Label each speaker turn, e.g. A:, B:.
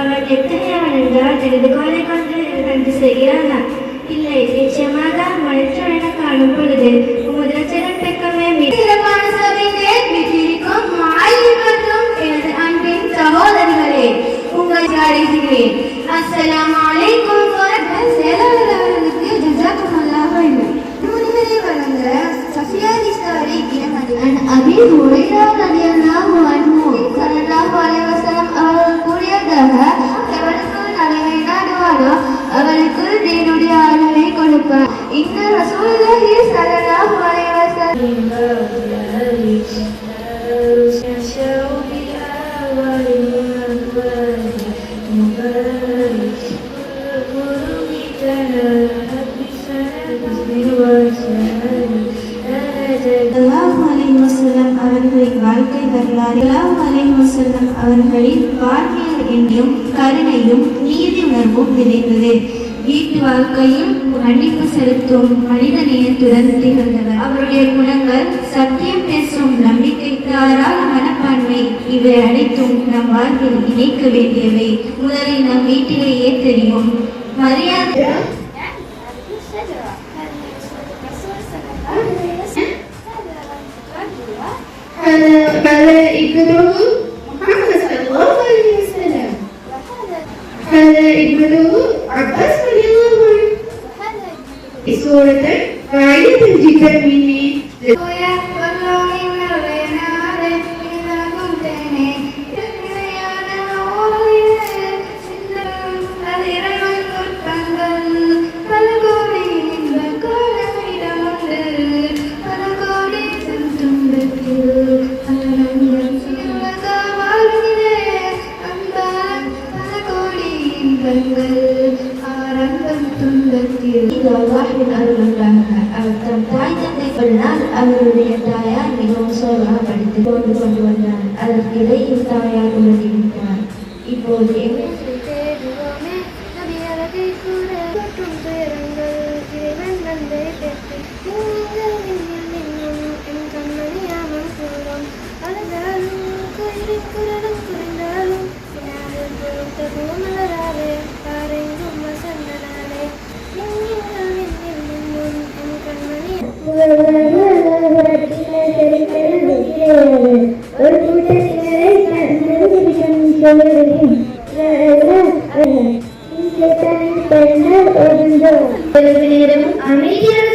A: அவன் எத்தனையவன் என்றால் எனது கோலை கொண்டு நன்றி செய்கிறானா? இல்லை, நிச்சயமாக மனுஷனை காணும் பொழுது உமது ரட்சகன் பக்கமே சிறப்பான சபையிலே வீட்டிற்கும் மாலை மற்றும் எனது அன்பின் சகோதரிகளே உங்களை அழைக்கிறேன். அஸ்ஸலாமு அலைக்கும் செயலாளர்களுக்கு ஜஸாக்குமுல்லாஹ் ஹைரன். முன்னிலை வழங்க சஃபியா நிஸ்தாரி அபி ஹுரைரா ரலியல்லாஹு அன்ஹு ஸல்லல்லாஹு அலைஹி வஸல்லம் அவர்கள் கூறியதாக எவனுக்கு நலவை நாடுவானோ அவனுக்கு தேவனுடைய ஆளுமை கொடுப்பார். இன்ன ரசூலுல்லாஹி ஸல்லல்லாஹு அலைஹி வஸல்லம் அவர்களின் வாழ்க்கை வரலாறு அவர்களின் வாழ்வியல் என்றும் கருணையும் நீதி உணர்வும் நிறைந்தது. வீட்டு வாழ்க்கையில் மன்னிப்பு செலுத்தும் மனித நேயத்துடன் திகழ்ந்தவர். அவருடைய குணங்கள் சத்தியம் பேசும் நம்பிக்கை, தாராள மனப்பான்மை இவை அனைத்தும் நம் வாழ்வில் இணைக்க வேண்டியவை. முதலில் நம் வீட்டிலேயே தெரியும். மரியாதை
B: هذا ابنه محمد صلى الله عليه وسلم. هذا ابنه عباس رضي الله عنه. سورة بعيدة جدا مني.
A: அவருடைய தாயார் மிகவும் சோர்வாக படித்து கொண்டு வந்தார். அதற்கு இடையில் தாயார் உணர்ந்திருக்கிறார். இப்போது
C: ஒரு கூட்டத்தினரை அமைதியாக